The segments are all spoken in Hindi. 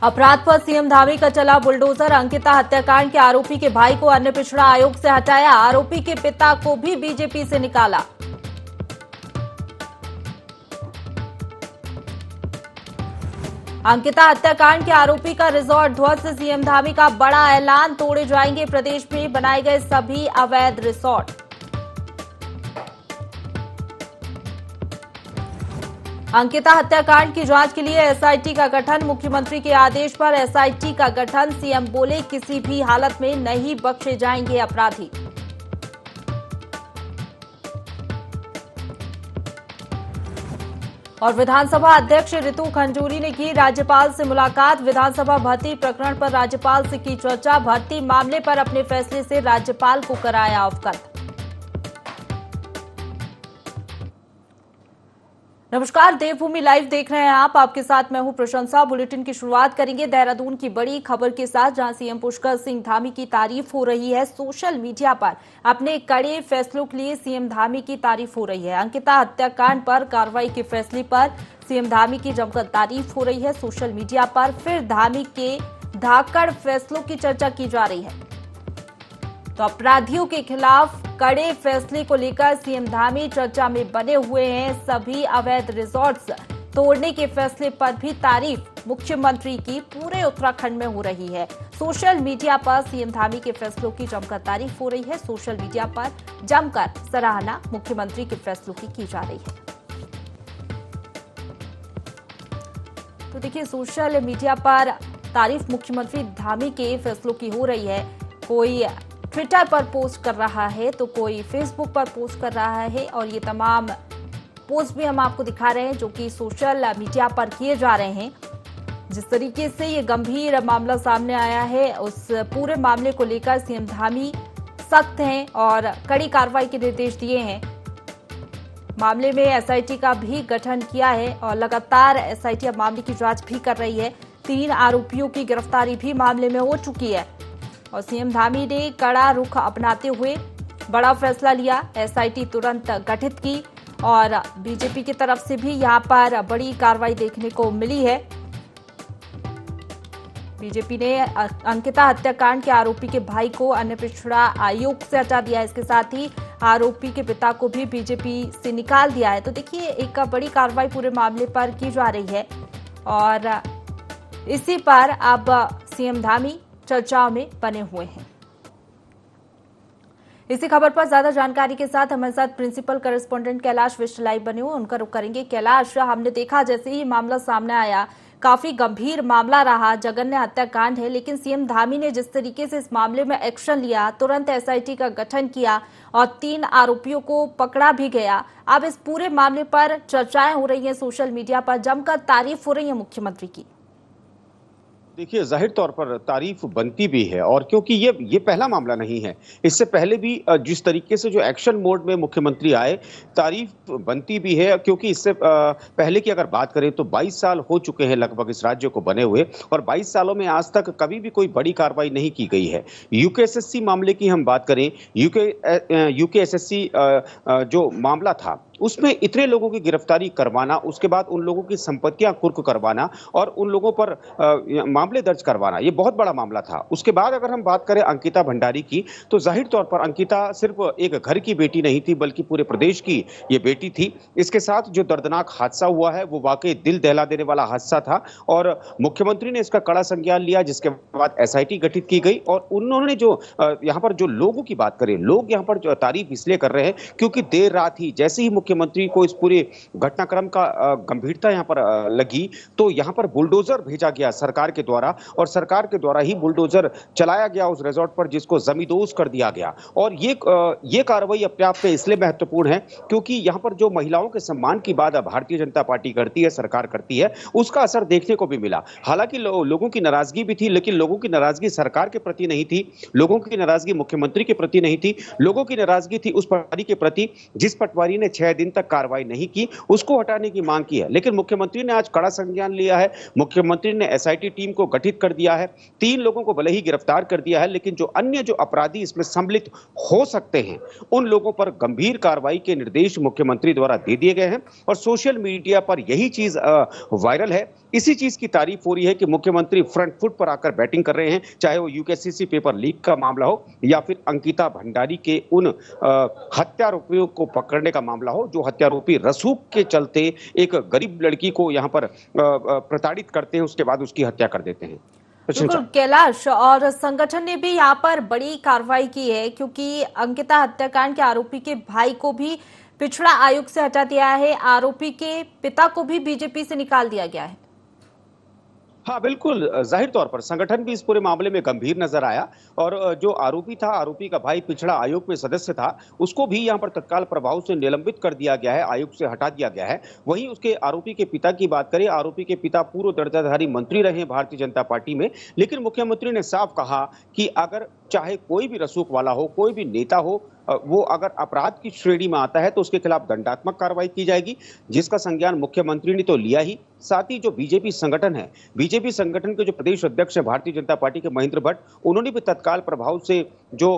अपराध पर सीएम धामी का चला बुलडोजर। अंकिता हत्याकांड के आरोपी के भाई को अन्य पिछड़ा आयोग से हटाया। आरोपी के पिता को भी बीजेपी से निकाला। अंकिता हत्याकांड के आरोपी का रिजॉर्ट ध्वस्त। सीएम धामी का बड़ा ऐलान, तोड़े जाएंगे प्रदेश में बनाए गए सभी अवैध रिसोर्ट। अंकिता हत्याकांड की जांच के लिए एसआईटी का गठन। मुख्यमंत्री के आदेश पर एसआईटी का गठन। सीएम बोले किसी भी हालत में नहीं बख्शे जाएंगे अपराधी। और विधानसभा अध्यक्ष रितु खंजूरी ने की राज्यपाल से मुलाकात। विधानसभा भर्ती प्रकरण पर राज्यपाल से की चर्चा। भर्ती मामले पर अपने फैसले से राज्यपाल को कराया अवगत। नमस्कार, देवभूमि लाइव देख रहे हैं आप। आपके साथ मैं हूं प्रशंसा। बुलेटिन की शुरुआत करेंगे देहरादून की बड़ी खबर के साथ, जहां सीएम पुष्कर सिंह धामी की तारीफ हो रही है। सोशल मीडिया पर अपने कड़े फैसलों के लिए सीएम धामी की तारीफ हो रही है। अंकिता हत्याकांड पर कार्रवाई के फैसले पर सीएम धामी की जमकर तारीफ हो रही है। सोशल मीडिया पर फिर धामी के धाकड़ फैसलों की चर्चा की जा रही है। तो अपराधियों के खिलाफ कड़े फैसले को लेकर सीएम धामी चर्चा में बने हुए हैं। सभी अवैध रिसोर्ट्स तोड़ने के फैसले पर भी तारीफ मुख्यमंत्री की पूरे उत्तराखंड में हो रही है। सोशल मीडिया पर सीएम धामी के फैसलों की जमकर तारीफ हो रही है। सोशल मीडिया पर जमकर सराहना मुख्यमंत्री के फैसलों की जा रही है। तो देखिए, सोशल मीडिया पर तारीफ मुख्यमंत्री धामी के फैसलों की हो रही है। कोई ट्विटर पर पोस्ट कर रहा है तो कोई फेसबुक पर पोस्ट कर रहा है, और ये तमाम पोस्ट भी हम आपको दिखा रहे हैं जो कि सोशल मीडिया पर किए जा रहे हैं। जिस तरीके से ये गंभीर मामला सामने आया है, उस पूरे मामले को लेकर सीएम धामी सख्त हैं और कड़ी कार्रवाई के निर्देश दिए हैं। मामले में एसआईटी का भी गठन किया है और लगातार एसआईटी अब मामले की जांच भी कर रही है। 3 आरोपियों की गिरफ्तारी भी मामले में हो चुकी है और सीएम धामी ने कड़ा रुख अपनाते हुए बड़ा फैसला लिया। एसआईटी तुरंत गठित की और बीजेपी की तरफ से भी यहां पर बड़ी कार्रवाई देखने को मिली है। बीजेपी ने अंकिता हत्याकांड के आरोपी के भाई को अन्य पिछड़ा आयोग से हटा दिया। इसके साथ ही आरोपी के पिता को भी बीजेपी से निकाल दिया है। तो देखिए, एक बड़ी कार्रवाई पूरे मामले पर की जा रही है और इसी पर अब सीएम धामी चर्चाओं में बने हुए हैं। इसी खबर पर ज्यादा जानकारी के साथ हमारे साथ principal correspondent Kailash Bisht live बने हुए, उनका रुख करेंगे। कैलाश, हमने देखा जैसे ही मामला सामने आया, काफी गंभीर मामला रहा, जघन्य हत्याकांड है, लेकिन सीएम धामी ने जिस तरीके से इस मामले में एक्शन लिया, तुरंत एसआईटी का गठन किया और 3 आरोपियों को पकड़ा भी गया। अब इस पूरे मामले पर चर्चाएं हो रही हैं, सोशल मीडिया पर जमकर तारीफ हो रही है मुख्यमंत्री की। देखिए, जाहिर तौर पर तारीफ बनती भी है, और क्योंकि ये पहला मामला नहीं है। इससे पहले भी जिस तरीके से जो एक्शन मोड में मुख्यमंत्री आए, तारीफ बनती भी है। क्योंकि इससे पहले की अगर बात करें तो 22 साल हो चुके हैं लगभग इस राज्य को बने हुए, और 22 सालों में आज तक कभी भी कोई बड़ी कार्रवाई नहीं की गई है। यूकेएसएससी मामले की हम बात करें, यूकेएसएससी जो मामला था उसमें इतने लोगों की गिरफ्तारी करवाना, उसके बाद उन लोगों की संपत्तियां कुर्क करवाना और उन लोगों पर मामले दर्ज करवाना, ये बहुत बड़ा मामला था। उसके बाद अगर हम बात करें अंकिता भंडारी की, तो जाहिर तौर पर अंकिता सिर्फ एक घर की बेटी नहीं थी, बल्कि पूरे प्रदेश की ये बेटी थी। इसके साथ जो दर्दनाक हादसा हुआ है वो वाकई दिल दहला देने वाला हादसा था, और मुख्यमंत्री ने इसका कड़ा संज्ञान लिया, जिसके बाद एसआईटी गठित की गई। और उन्होंने जो यहाँ पर जो लोगों की बात करें, लोग यहाँ पर जो तारीफ इसलिए कर रहे हैं क्योंकि देर रात ही जैसे ही मुख्यमंत्री को इस पूरे घटनाक्रम का गंभीरता यहाँ पर लगी, तो यहाँ पर बुलडोजर भेजा गया सरकार के द्वारा, और सरकार के द्वारा ही बुलडोजर चलाया गया उस रिजॉर्ट पर, जिसको जमींदोज कर दिया गया। और ये कार्रवाई अपने आप में इसलिए महत्वपूर्ण है क्योंकि यहाँ पर जो महिलाओं के सम्मान की बात भारतीय जनता पार्टी करती है, सरकार करती है, उसका असर देखने को भी मिला। हालांकि लोगों की नाराजगी भी थी, लेकिन लोगों की नाराजगी सरकार के प्रति नहीं थी, लोगों की नाराजगी मुख्यमंत्री के प्रति नहीं थी, लोगों की नाराजगी थी उस पटवारी के प्रति जिस पटवारी ने 6 दिन तक कार्रवाई नहीं की, उसको हटाने की मांग की है। लेकिन मुख्यमंत्री ने आज कड़ा संज्ञान लिया है। मुख्यमंत्री ने एसआईटी टीम को गठित कर दिया है। 3 लोगों को भले ही गिरफ्तार कर दिया है, लेकिन जो अन्य जो अपराधी इसमें सम्मिलित हो सकते हैं, उन लोगों पर गंभीर कार्रवाई के निर्देश मुख्यमंत्री द्वारा दे दिए गए हैं। और सोशल मीडिया पर यही चीज वायरल है इसी चीज की तारीफ हो रही है कि मुख्यमंत्री फ्रंट फुट पर आकर बैटिंग कर रहे हैं, चाहे वो यूकेसीसी पेपर लीक का मामला हो या फिर अंकिता भंडारी के उन हत्यारोपियों को पकड़ने का मामला हो, जो हत्यारोपी रसूख के चलते एक गरीब लड़की को यहाँ पर प्रताड़ित करते हैं, उसके बाद उसकी हत्या कर देते हैं। बिल्कुल कैलाश, और संगठन ने भी यहाँ पर बड़ी कार्रवाई की है, क्योंकि अंकिता हत्याकांड के आरोपी के भाई को भी पिछड़ा आयोग से हटा दिया है, आरोपी के पिता को भी बीजेपी से निकाल दिया गया है। हाँ बिल्कुल, जाहिर तौर पर संगठन भी इस पूरे मामले में गंभीर नजर आया और जो आरोपी था, आरोपी का भाई पिछड़ा आयोग में सदस्य था, उसको भी यहाँ पर तत्काल प्रभाव से निलंबित कर दिया गया है, आयोग से हटा दिया गया है। वहीं उसके आरोपी के पिता की बात करें, आरोपी के पिता पूर्व दर्जाधारी मंत्री रहे हैं भारतीय जनता पार्टी में, लेकिन मुख्यमंत्री ने साफ कहा कि अगर चाहे कोई भी रसूख वाला हो, कोई भी नेता हो, वो अगर अपराध की श्रेणी में आता है तो उसके खिलाफ दंडात्मक कार्रवाई की जाएगी, जिसका संज्ञान मुख्यमंत्री ने तो लिया ही। साथ ही जो बीजेपी संगठन है, बीजेपी संगठन के जो प्रदेश अध्यक्ष है भारतीय जनता पार्टी के महेंद्र भट्ट, उन्होंने भी तत्काल प्रभाव से जो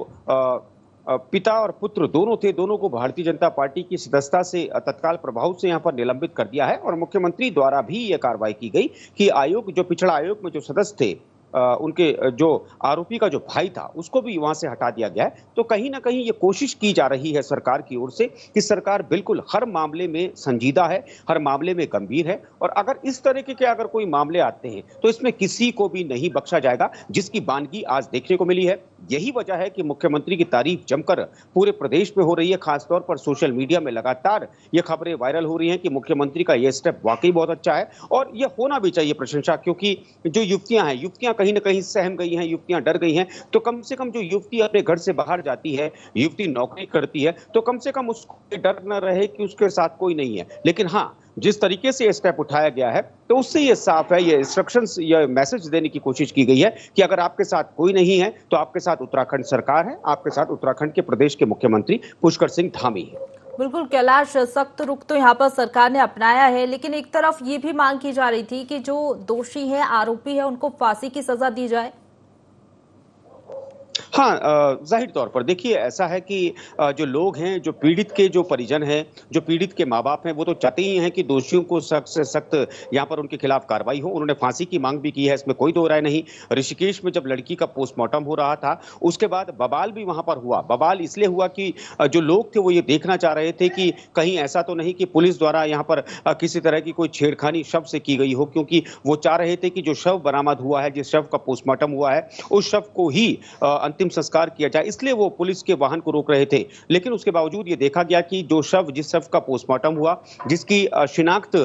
पिता और पुत्र दोनों थे, दोनों को भारतीय जनता पार्टी की सदस्यता से तत्काल प्रभाव से यहाँ पर निलंबित कर दिया है। और मुख्यमंत्री द्वारा भी यह कार्रवाई की गई कि आयोग, जो पिछड़ा आयोग में जो सदस्य थे, उनके जो आरोपी का जो भाई था, उसको भी वहां से हटा दिया गया है। तो कहीं ना कहीं ये कोशिश की जा रही है सरकार की ओर से कि सरकार बिल्कुल हर मामले में संजीदा है, हर मामले में गंभीर है, और अगर इस तरीके के अगर कोई मामले आते हैं तो इसमें किसी को भी नहीं बख्शा जाएगा, जिसकी बानगी आज देखने को मिली है। यही वजह है कि मुख्यमंत्री की तारीफ जमकर पूरे प्रदेश में हो रही है, खासतौर पर सोशल मीडिया में लगातार ये खबरें वायरल हो रही हैं कि मुख्यमंत्री का ये स्टेप वाकई बहुत अच्छा है और ये होना भी चाहिए प्रशंसा, क्योंकि जो युवतियां कहीं ना कहीं सहम गई हैं, युवतियां डर गई हैं। तो कम से कम जो युवती अपने घर से बाहर जाती है, युवती नौकरी करती है, तो कम से कम उसको डर न रहे कि उसके साथ कोई नहीं है। लेकिन हाँ, जिस तरीके से ये स्टेप उठाया गया है, तो उससे ये साफ है, ये इंस्ट्रक्शंस, ये मैसेज देने की कोशिश की गई है कि अगर आपके साथ कोई नहीं है तो आपके साथ उत्तराखंड सरकार है, आपके साथ उत्तराखंड के प्रदेश के मुख्यमंत्री पुष्कर सिंह धामी है। बिल्कुल कैलाश, सख्त रुख तो यहाँ पर सरकार ने अपनाया है, लेकिन एक तरफ ये भी मांग की जा रही थी कि जो दोषी है, आरोपी है, उनको फांसी की सजा दी जाए। हाँ, जाहिर तौर पर देखिए, ऐसा है कि जो लोग हैं, जो पीड़ित के जो परिजन हैं, जो पीड़ित के माँ बाप हैं, वो तो चाहते ही हैं कि दोषियों को सख्त से सख्त यहाँ पर उनके खिलाफ कार्रवाई हो। उन्होंने फांसी की मांग भी की है, इसमें कोई दो राय नहीं। ऋषिकेश में जब लड़की का पोस्टमार्टम हो रहा था, उसके बाद बवाल भी वहां पर हुआ। बवाल इसलिए हुआ कि जो लोग थे वो ये देखना चाह रहे थे कि कहीं ऐसा तो नहीं कि पुलिस द्वारा यहाँ पर किसी तरह की कोई छेड़खानी शव से की गई हो, क्योंकि वो चाह रहे थे कि जो शव बरामद हुआ है, जिस शव का पोस्टमार्टम हुआ है, उस शव को ही अंतिम संस्कार किया जाए, इसलिए वो पुलिस के वाहन को रोक रहे थे। लेकिन उसके बावजूद ये देखा गया कि जिस शव का पोस्टमार्टम हुआ, जिसकी शिनाख्त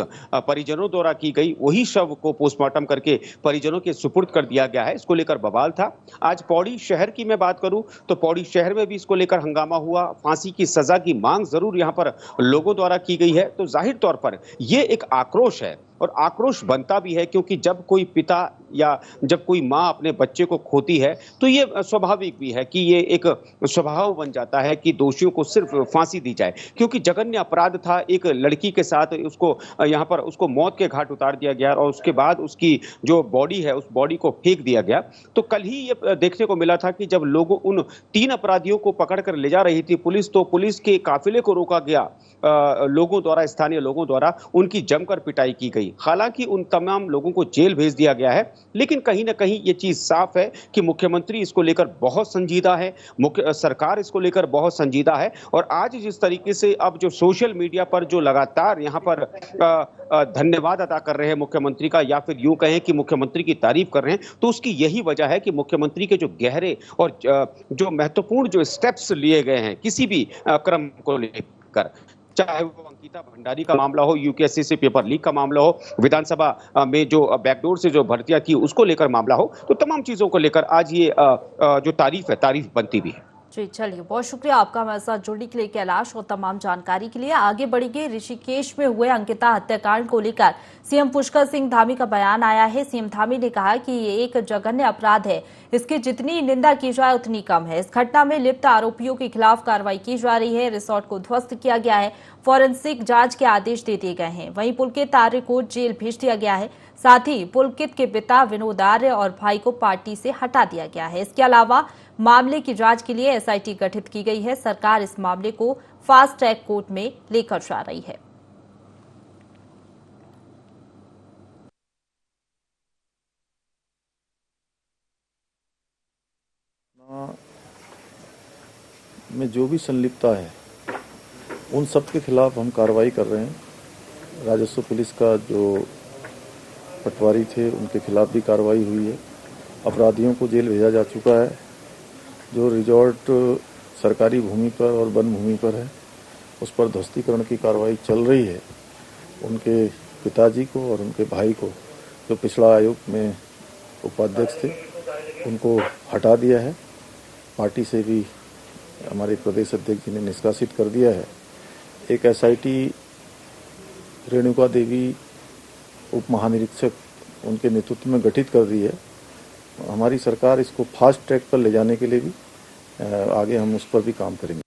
परिजनों द्वारा की गई, वही शव को पोस्टमार्टम करके परिजनों के सुपुर्द कर दिया गया है। इसको लेकर बवाल था। आज पौड़ी शहर की मैं बात करूं तो पौड़ी शहर में भी इसको लेकर हंगामा हुआ। फांसी की सजा की मांग जरूर यहां पर लोगों द्वारा की गई है। तो जाहिर तौर पर यह एक आक्रोश है और आक्रोश बनता भी है, क्योंकि जब कोई पिता या जब कोई माँ अपने बच्चे को खोती है तो ये स्वाभाविक भी है कि ये एक स्वभाव बन जाता है कि दोषियों को सिर्फ फांसी दी जाए, क्योंकि जघन्य अपराध था। एक लड़की के साथ उसको यहाँ पर उसको मौत के घाट उतार दिया गया और उसके बाद उसकी जो बॉडी है, उस बॉडी को फेंक दिया गया। तो कल ही ये देखने को मिला था कि जब लोगों उन 3 अपराधियों को पकड़ कर ले जा रही थी पुलिस, तो पुलिस के काफिले को रोका गया लोगों द्वारा, स्थानीय लोगों द्वारा उनकी जमकर पिटाई की गई। हालांकि उन तमाम लोगों को जेल भेज दिया गया है, लेकिन कहीं ना कहीं ये चीज साफ है कि मुख्यमंत्री इसको लेकर बहुत संजीदा है, सरकार इसको लेकर बहुत संजीदा है। और आज जिस तरीके से अब जो सोशल मीडिया पर जो लगातार यहाँ पर धन्यवाद अदा कर रहे हैं मुख्यमंत्री का, या फिर यूं कहें कि मुख्यमंत्री की तारीफ कर रहे हैं, तो उसकी यही वजह है कि मुख्यमंत्री के जो गहरे और जो महत्वपूर्ण जो स्टेप्स लिए गए हैं किसी भी क्रम को लेकर, चाहे वो अंकिता भंडारी का मामला हो, यूकेएससी पेपर लीक का मामला हो, विधानसभा में जो बैकडोर से जो भर्तियां थी उसको लेकर मामला हो, तो तमाम चीजों को लेकर आज ये जो तारीफ है, तारीफ बनती भी है। जी चलिए, बहुत शुक्रिया आपका हमारे साथ जुड़ने के लिए कैलाश, और तमाम जानकारी के लिए। आगे बढ़ेंगे। ऋषिकेश में हुए अंकिता हत्याकांड को लेकर सीएम पुष्कर सिंह धामी का बयान आया है। सीएम धामी ने कहा कि ये एक जघन्य अपराध है, इसकी जितनी निंदा की जाए उतनी कम है। इस घटना में लिप्त आरोपियों के खिलाफ कार्रवाई की जा रही है। रिसोर्ट को ध्वस्त किया गया है, फॉरेंसिक जांच के आदेश दे दिए गए हैं। वहीं पुलकित आर्य को जेल भेज दिया गया है। साथ ही पुलकित के पिता विनोद आर्य और भाई को पार्टी से हटा दिया गया है। इसके अलावा मामले की जांच के लिए एसआईटी गठित की गई है। सरकार इस मामले को फास्ट ट्रैक कोर्ट में लेकर जा रही है। में जो भी संलिप्तता है उन सब के खिलाफ हम कार्रवाई कर रहे हैं। राजस्व पुलिस का जो पटवारी थे उनके खिलाफ भी कार्रवाई हुई है। अपराधियों को जेल भेजा जा चुका है। जो रिजॉर्ट सरकारी भूमि पर और वन भूमि पर है उस पर ध्वस्तीकरण की कार्रवाई चल रही है। उनके पिताजी को और उनके भाई को जो पिछड़ा आयोग में उपाध्यक्ष थे उनको हटा दिया है। पार्टी से भी हमारे प्रदेश अध्यक्ष जी ने निष्कासित कर दिया है। एक एसआईटी रेणुका देवी उप महानिरीक्षक उनके नेतृत्व में गठित कर दी है। हमारी सरकार इसको फास्ट ट्रैक पर ले जाने के लिए भी आगे हम उस पर भी काम करेंगे।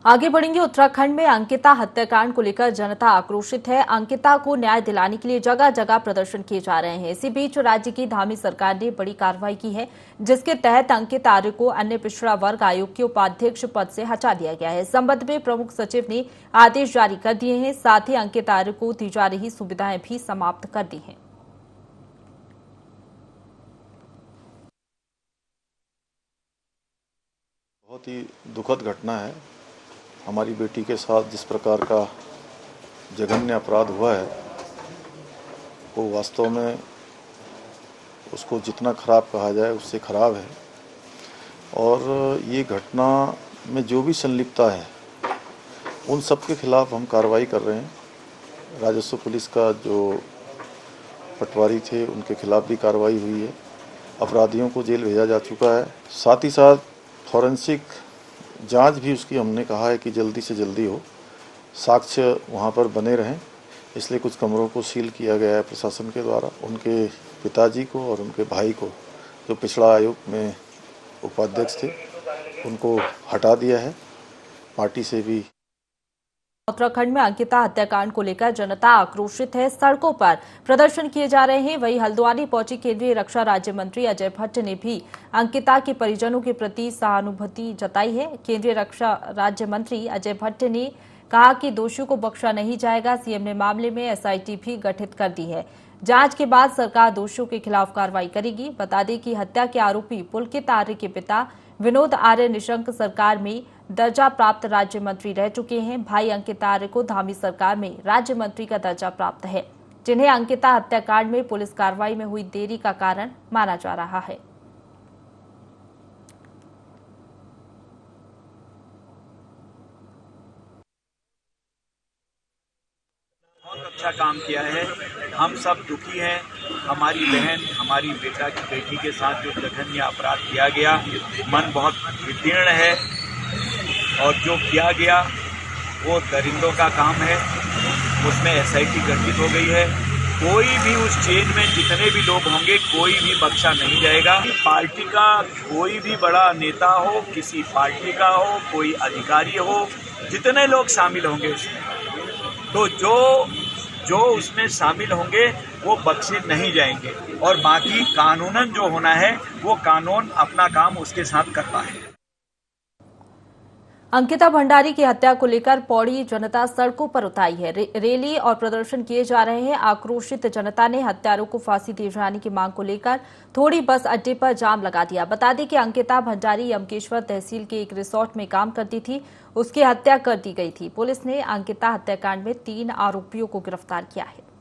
आगे बढ़ेंगे। उत्तराखंड में अंकिता हत्याकांड को लेकर जनता आक्रोशित है। अंकिता को न्याय दिलाने के लिए जगह जगह प्रदर्शन किए जा रहे हैं। इसी बीच राज्य की धामी सरकार ने बड़ी कार्रवाई की है, जिसके तहत अंकित आर्य को अन्य पिछड़ा वर्ग आयोग के उपाध्यक्ष पद से हटा दिया गया है। इस संबंध में प्रमुख सचिव ने आदेश जारी कर दिए हैं। साथ ही अंकित आर्य को दी जा रही सुविधाएं भी समाप्त कर दी हैं। बहुत ही दुखद घटना है। हमारी बेटी के साथ जिस प्रकार का जघन्य अपराध हुआ है वो वास्तव में उसको जितना खराब कहा जाए उससे खराब है। और ये घटना में जो भी संलिप्तता है उन सब के खिलाफ हम कार्रवाई कर रहे हैं। राजस्व पुलिस का जो पटवारी थे उनके खिलाफ भी कार्रवाई हुई है। अपराधियों को जेल भेजा जा चुका है। साथ ही साथ फॉरेंसिक जांच भी उसकी हमने कहा है कि जल्दी से जल्दी हो, साक्ष्य वहां पर बने रहें। इसलिए कुछ कमरों को सील किया गया है प्रशासन के द्वारा। उनके पिताजी को और उनके भाई को जो पिछड़ा आयोग में उपाध्यक्ष थे उनको हटा दिया है। पार्टी से भी उत्तराखंड में अंकिता हत्याकांड को लेकर जनता आक्रोशित है। सड़कों पर प्रदर्शन किए जा रहे हैं। वहीं हल्द्वानी पहुंची केंद्रीय रक्षा राज्य मंत्री अजय भट्ट ने भी अंकिता के परिजनों के प्रति सहानुभूति जताई है। केंद्रीय रक्षा राज्य मंत्री अजय भट्ट ने कहा कि दोषियों को बख्शा नहीं जाएगा। सीएम ने मामले में एसआईटी भी गठित कर दी है। जांच के बाद सरकार दोषियों के खिलाफ कार्रवाई करेगी। बता दें कि हत्या के आरोपी पुलकित आर्य के पिता विनोद आर्य निशंक सरकार में दर्जा प्राप्त राज्य मंत्री रह चुके हैं। भाई अंकिता आर्य को धामी सरकार में राज्य मंत्री का दर्जा प्राप्त है, जिन्हें अंकिता हत्याकांड में पुलिस कार्रवाई में हुई देरी का कारण माना जा रहा है। बहुत अच्छा काम किया है। हम सब दुखी हैं। हमारी बहन, हमारी बेटी के साथ जो जघन्य अपराध किया गया, मन बहुत विदीर्ण है। और जो किया गया वो दरिंदों का काम है। उसमें एसआईटी गठित हो गई है। कोई भी उस चेन में जितने भी लोग होंगे कोई भी बख्शा नहीं जाएगा। पार्टी का कोई भी बड़ा नेता हो, किसी पार्टी का हो, कोई अधिकारी हो, जितने लोग शामिल होंगे इसमें, तो जो उसमें शामिल होंगे वो बख्शे नहीं जाएंगे। और बाकी कानूनन जो होना है वो कानून अपना काम उसके साथ करता है। अंकिता भंडारी की हत्या को लेकर पौड़ी जनता सड़कों पर उतरी है। रैली और प्रदर्शन किए जा रहे हैं। आक्रोशित जनता ने हत्यारों को फांसी दिए जाने की मांग को लेकर थोड़ी बस अड्डे पर जाम लगा दिया। बता दें कि अंकिता भंडारी यमकेश्वर तहसील के एक रिसोर्ट में काम करती थी। उसकी हत्या कर दी गई थी। पुलिस ने अंकिता हत्याकांड में 3 आरोपियों को गिरफ्तार किया है।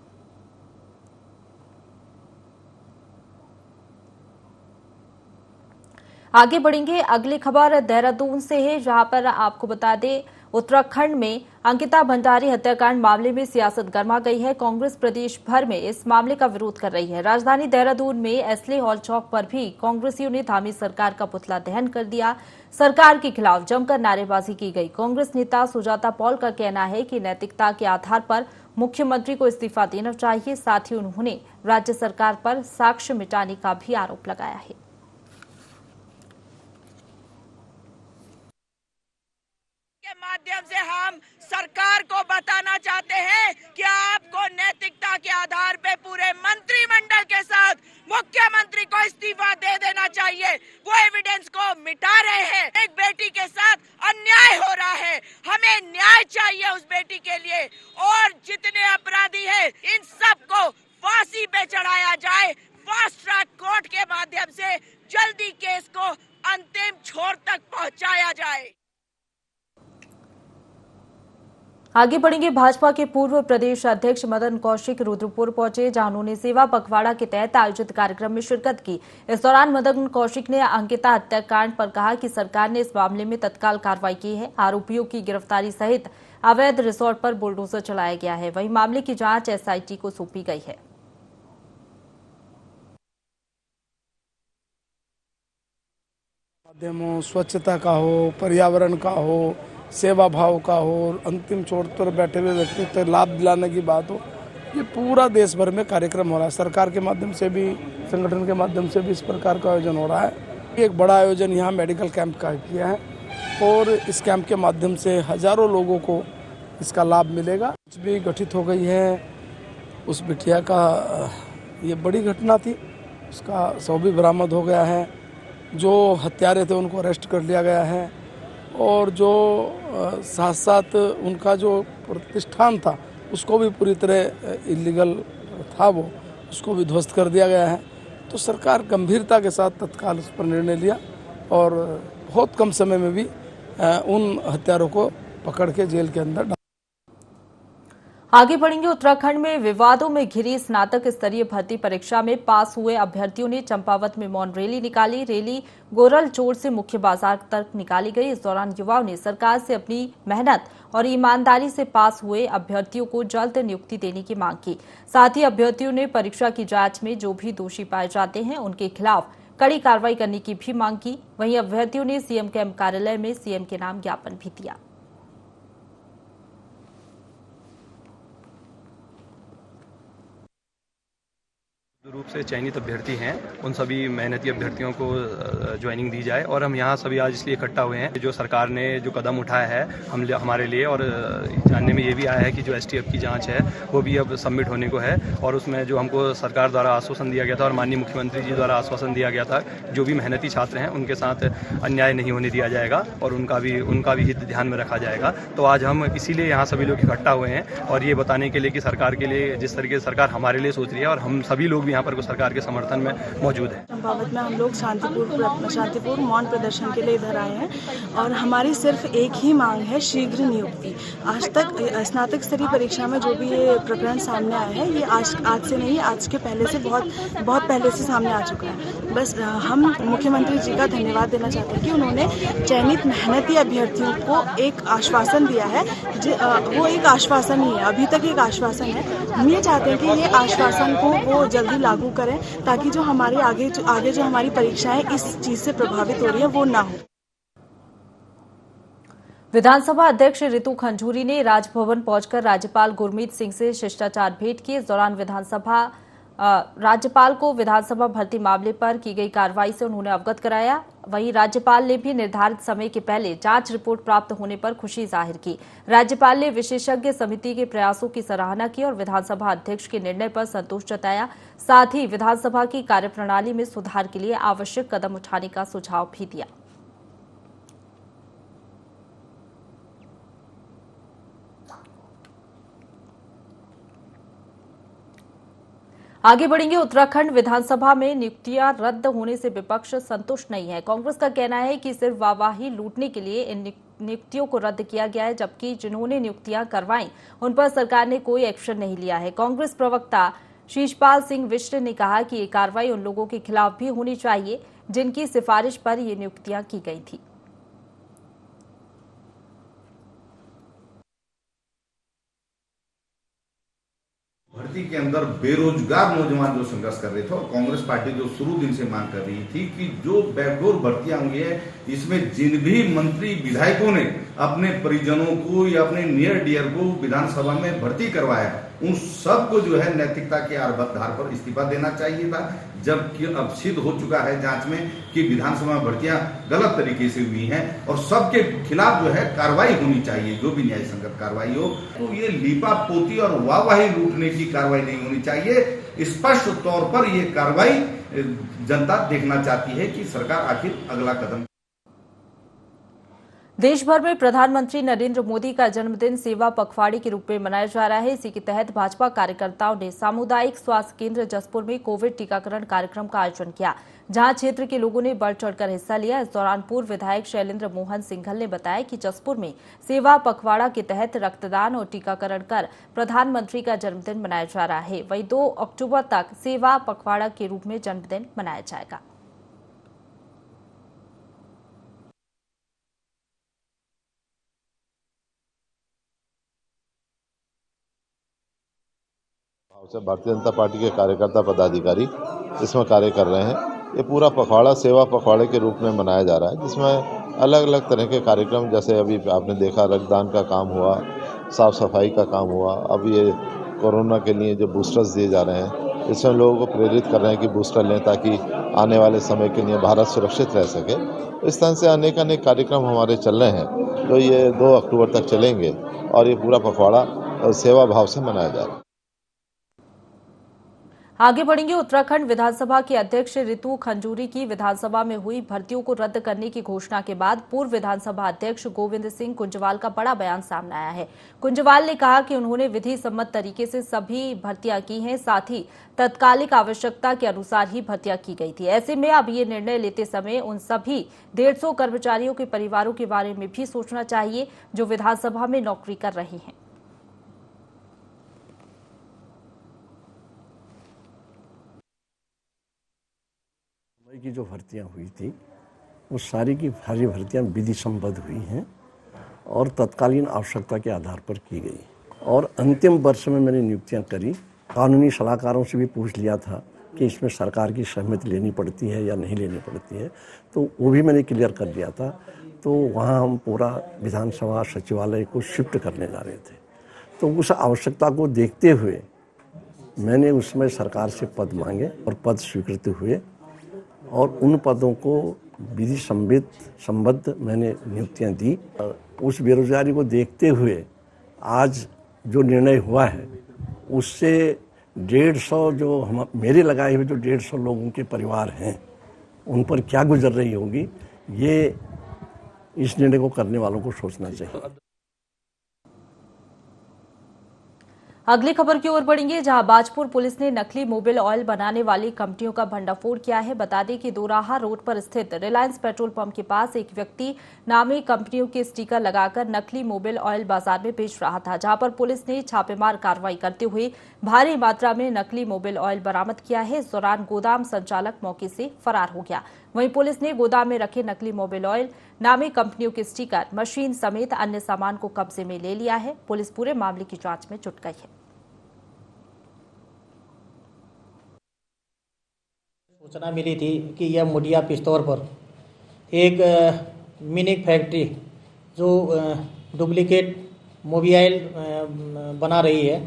आगे बढ़ेंगे। अगली खबर देहरादून से है, जहां पर आपको बता दें उत्तराखंड में अंकिता भंडारी हत्याकांड मामले में सियासत गर्मा गई है। कांग्रेस प्रदेश भर में इस मामले का विरोध कर रही है। राजधानी देहरादून में एसले हॉल चौक पर भी कांग्रेसियों ने धामी सरकार का पुतला दहन कर दिया। सरकार के खिलाफ जमकर नारेबाजी की गई। कांग्रेस नेता सुजाता पॉल का कहना है कि नैतिकता के आधार पर मुख्यमंत्री को इस्तीफा देना चाहिए। साथ ही उन्होंने राज्य सरकार पर साक्ष्य मिटाने का भी आरोप लगाया है। माध्यम से हम सरकार को बताना चाहते हैं कि आपको नैतिकता के आधार पे पूरे मंत्रिमंडल के साथ मुख्यमंत्री को इस्तीफा दे देना चाहिए। वो एविडेंस को मिटा रहे हैं। एक बेटी के साथ अन्याय हो रहा है। हमें न्याय चाहिए उस बेटी के लिए। और जितने अपराधी हैं इन सबको फांसी पे चढ़ाया जाए। फास्ट ट्रैक कोर्ट के माध्यम से जल्दी केस को अंतिम छोर तक पहुंचाया जाए। आगे बढ़ेंगे। भाजपा के पूर्व प्रदेश अध्यक्ष मदन कौशिक रुद्रपुर पहुंचे, जहां उन्होंने सेवा पखवाड़ा के तहत आयोजित कार्यक्रम में शिरकत की। इस दौरान मदन कौशिक ने अंकिता हत्याकांड पर कहा कि सरकार ने इस मामले में तत्काल कार्रवाई की है। आरोपियों की गिरफ्तारी सहित अवैध रिसोर्ट पर बुलडोजर चलाया गया है। वहीं मामले की जांच एसआईटी को सौंपी गई है। माध्यमों स्वच्छता का हो, पर्यावरण का हो, सेवा भाव का हो, अंतिम छोर पर बैठे हुए व्यक्ति तक लाभ दिलाने की बात हो, ये पूरा देश भर में कार्यक्रम हो रहा है। सरकार के माध्यम से भी, संगठन के माध्यम से भी इस प्रकार का आयोजन हो रहा है। एक बड़ा आयोजन यहाँ मेडिकल कैंप का किया है और इस कैंप के माध्यम से हजारों लोगों को इसका लाभ मिलेगा। भी गठित हो गई है। उस बिटिया का ये बड़ी घटना थी, उसका शव भी बरामद हो गया है। जो हत्यारे थे उनको अरेस्ट कर लिया गया है और जो साथ साथ उनका जो प्रतिष्ठान था उसको भी पूरी तरह इलीगल था, वो उसको भी ध्वस्त कर दिया गया है। तो सरकार गंभीरता के साथ तत्काल उस पर निर्णय लिया और बहुत कम समय में भी उन हत्यारों को पकड़ के जेल के अंदर डाला। आगे बढ़ेंगे। उत्तराखंड में विवादों में घिरी स्नातक स्तरीय भर्ती परीक्षा में पास हुए अभ्यर्थियों ने चंपावत में मौन रैली निकाली। रैली गोरल चोर से मुख्य बाजार तक निकाली गई। इस दौरान युवाओं ने सरकार से अपनी मेहनत और ईमानदारी से पास हुए अभ्यर्थियों को जल्द नियुक्ति देने की मांग की। साथ ही अभ्यर्थियों ने परीक्षा की जांच में जो भी दोषी पाए जाते हैं उनके खिलाफ कड़ी कार्रवाई करने की भी मांग की। वहीं अभ्यर्थियों ने सीएम कैंप कार्यालय में सीएम के नाम ज्ञापन भी दिया। रूप से चयनित अभ्यर्थी हैं, उन सभी मेहनती अभ्यर्थियों को ज्वाइनिंग दी जाए। और हम यहाँ सभी आज इसलिए इकट्ठा हुए हैं, जो सरकार ने जो कदम उठाया है हमारे लिए, और जानने में ये भी आया है कि जो एसटीएफ की जांच है वो भी अब सबमिट होने को है। और उसमें जो हमको सरकार द्वारा आश्वासन दिया गया था और माननीय मुख्यमंत्री जी द्वारा आश्वासन दिया गया था, जो भी मेहनती छात्र हैं उनके साथ अन्याय नहीं होने दिया जाएगा और उनका भी हित ध्यान में रखा जाएगा। तो आज हम इसीलिए यहाँ सभी लोग इकट्ठा हुए हैं और ये बताने के लिए कि सरकार के लिए, जिस तरीके से सरकार हमारे लिए सोच रही है, और हम सभी लोग भी यहाँ पर सरकार के समर्थन में मौजूद है। चंपावत में हम लोग शांतिपूर्ण मौन प्रदर्शन के लिए इधर आए हैं और हमारी सिर्फ एक ही मांग है, शीघ्र नियुक्ति। आज तक स्नातक स्तरीय परीक्षा में जो भी ये प्रकरण सामने आया है, ये आज से नहीं, आज के पहले से बहुत पहले से सामने आ चुका है। बस हम मुख्यमंत्री जी का धन्यवाद देना चाहते हैं कि उन्होंने चयनित मेहनती अभ्यर्थियों को एक आश्वासन दिया है। वो एक आश्वासन ही है, अभी तक एक आश्वासन है। हम ये चाहते हैं कि ये आश्वासन को वो जल्दी लागू करें ताकि जो हमारे आगे जो हमारी परीक्षाएं इस चीज से प्रभावित हो रही है वो ना हो। विधानसभा अध्यक्ष रितु खंजूरी ने राजभवन पहुंचकर राज्यपाल गुरमीत सिंह से शिष्टाचार भेंट की। इस दौरान राज्यपाल को विधानसभा भर्ती मामले पर की गई कार्रवाई से उन्होंने अवगत कराया। वहीं राज्यपाल ने भी निर्धारित समय के पहले जांच रिपोर्ट प्राप्त होने पर खुशी जाहिर की। राज्यपाल ने विशेषज्ञ समिति के प्रयासों की सराहना की और विधानसभा अध्यक्ष के निर्णय पर संतोष जताया। साथ ही विधानसभा की कार्यप्रणाली में सुधार के लिए आवश्यक कदम उठाने का सुझाव भी दिया। आगे बढ़ेंगे। उत्तराखंड विधानसभा में नियुक्तियां रद्द होने से विपक्ष संतुष्ट नहीं है। कांग्रेस का कहना है कि सिर्फ वाहवाही लूटने के लिए इन नियुक्तियों को रद्द किया गया है, जबकि जिन्होंने नियुक्तियां करवाई उन पर सरकार ने कोई एक्शन नहीं लिया है। कांग्रेस प्रवक्ता शीशपाल सिंह विष्ट ने कहा कि ये कार्रवाई उन लोगों के खिलाफ भी होनी चाहिए जिनकी सिफारिश पर ये नियुक्तियां की गई थी। भर्ती के अंदर बेरोजगार नौजवान जो संघर्ष कर रहे थे और कांग्रेस पार्टी जो शुरू दिन से मांग कर रही थी कि जो बैकडोर भर्तियां हुई है, इसमें जिन भी मंत्री विधायकों ने अपने परिजनों को या अपने नियर डियर को विधानसभा में भर्ती करवाया, उन सबको जो है नैतिकता के आधार पर इस्तीफा देना चाहिए था। जबकि अब सिद्ध हो चुका है जांच में कि विधानसभा में भर्तियां गलत तरीके से हुई हैं और सबके खिलाफ जो है कार्रवाई होनी चाहिए, जो भी न्याय संगत कार्रवाई हो। तो ये लीपा पोती और वाहवाही लूटने की कार्रवाई नहीं होनी चाहिए। स्पष्ट तौर पर ये कार्रवाई जनता देखना चाहती है कि सरकार आखिर अगला कदम। देश भर में प्रधानमंत्री नरेंद्र मोदी का जन्मदिन सेवा पखवाड़े के रूप में मनाया जा रहा है। इसी के तहत भाजपा कार्यकर्ताओं ने सामुदायिक स्वास्थ्य केंद्र जसपुर में कोविड टीकाकरण कार्यक्रम का आयोजन किया, जहां क्षेत्र के लोगों ने बढ़ चढ़कर हिस्सा लिया। इस दौरान पूर्व विधायक शैलेंद्र मोहन सिंघल ने बताया कि जसपुर में सेवा पखवाड़ा के तहत रक्तदान और टीकाकरण कर प्रधानमंत्री का जन्मदिन मनाया जा रहा है। वहीं 2 अक्टूबर तक सेवा पखवाड़ा के रूप में जन्मदिन मनाया जाएगा। भारतीय जनता पार्टी के कार्यकर्ता पदाधिकारी इसमें कार्य कर रहे हैं। ये पूरा पखवाड़ा सेवा पखवाड़े के रूप में मनाया जा रहा है, जिसमें अलग अलग तरह के कार्यक्रम, जैसे अभी आपने देखा रक्तदान का काम हुआ, साफ सफाई का काम हुआ, अब ये कोरोना के लिए जो बूस्टर्स दिए जा रहे हैं, इसमें लोगों को प्रेरित कर रहे हैं कि बूस्टर लें ताकि आने वाले समय के लिए भारत सुरक्षित रह सके। इस तरह से अनेक कार्यक्रम हमारे चल रहे हैं, तो ये 2 अक्टूबर तक चलेंगे और ये पूरा पखवाड़ा सेवा भाव से मनाया जा रहा है। आगे बढ़ेंगे। उत्तराखंड विधानसभा के अध्यक्ष रितु खंजूरी की विधानसभा में हुई भर्तियों को रद्द करने की घोषणा के बाद पूर्व विधानसभा अध्यक्ष गोविंद सिंह कुंजवाल का बड़ा बयान सामने आया है। कुंजवाल ने कहा कि उन्होंने विधि सम्मत तरीके से सभी भर्तियां की हैं, साथ ही तत्कालिक आवश्यकता के अनुसार ही भर्तियां की गई थी। ऐसे में अब ये निर्णय लेते समय उन सभी 150 कर्मचारियों के परिवारों के बारे में भी सोचना चाहिए जो विधानसभा में नौकरी कर रहे हैं। की जो भर्तियां हुई थी वो सारी की सारी भर्तियां विधि संबद्ध हुई हैं और तत्कालीन आवश्यकता के आधार पर की गई। और अंतिम वर्ष में मैंने नियुक्तियां करी। कानूनी सलाहकारों से भी पूछ लिया था कि इसमें सरकार की सहमति लेनी पड़ती है या नहीं लेनी पड़ती है, तो वो भी मैंने क्लियर कर लिया था। तो वहाँ हम पूरा विधानसभा सचिवालय को शिफ्ट करने जा रहे थे, तो उस आवश्यकता को देखते हुए मैंने उसमें सरकार से पद मांगे और पद स्वीकृत हुए और उन पदों को विधि संबद्ध मैंने नियुक्तियां दी। उस बेरोजगारी को देखते हुए आज जो निर्णय हुआ है उससे 150 जो मेरे लगाए हुए जो 150 लोगों के परिवार हैं उन पर क्या गुजर रही होगी, ये इस निर्णय को करने वालों को सोचना चाहिए। अगली खबर की ओर बढ़ेंगे, जहां बाजपुर पुलिस ने नकली मोबिल ऑयल बनाने वाली कंपनियों का भंडाफोड़ किया है। बता दें कि दोराहा रोड पर स्थित रिलायंस पेट्रोल पंप के पास एक व्यक्ति नामी कंपनियों के स्टिकर लगाकर नकली मोबिल ऑयल बाजार में बेच रहा था, जहां पर पुलिस ने छापेमार कार्रवाई करते हुए भारी मात्रा में नकली मोबिल ऑयल बरामद किया है। इस दौरान गोदाम संचालक मौके से फरार हो गया। वहीं पुलिस ने गोदाम में रखे नकली मोबिल ऑयल, नामी कंपनियों के स्टिकर, मशीन समेत अन्य सामान को कब्जे में ले लिया है। पुलिस पूरे मामले की जांच में जुट गई है। सूचना मिली थी कि यह मुडिया पिस्तौर पर एक मिनी फैक्ट्री जो डुप्लीकेट मोबिल बना रही है,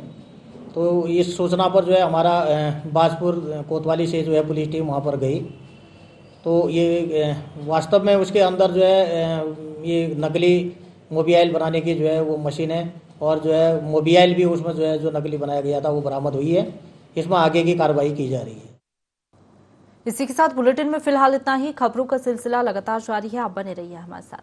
तो इस सूचना पर जो है हमारा बाजपुर कोतवाली से जो है पुलिस टीम वहाँ पर गई। तो ये वास्तव में उसके अंदर जो है ये नकली मोबिल बनाने की जो है वो मशीन है और जो है मोबिल भी उसमें जो है जो नकली बनाया गया था वो बरामद हुई है। इसमें आगे की कार्रवाई की जा रही है। इसी के साथ बुलेटिन में फिलहाल इतना ही। खबरों का सिलसिला लगातार जारी है, आप बने रहिए हमारे साथ।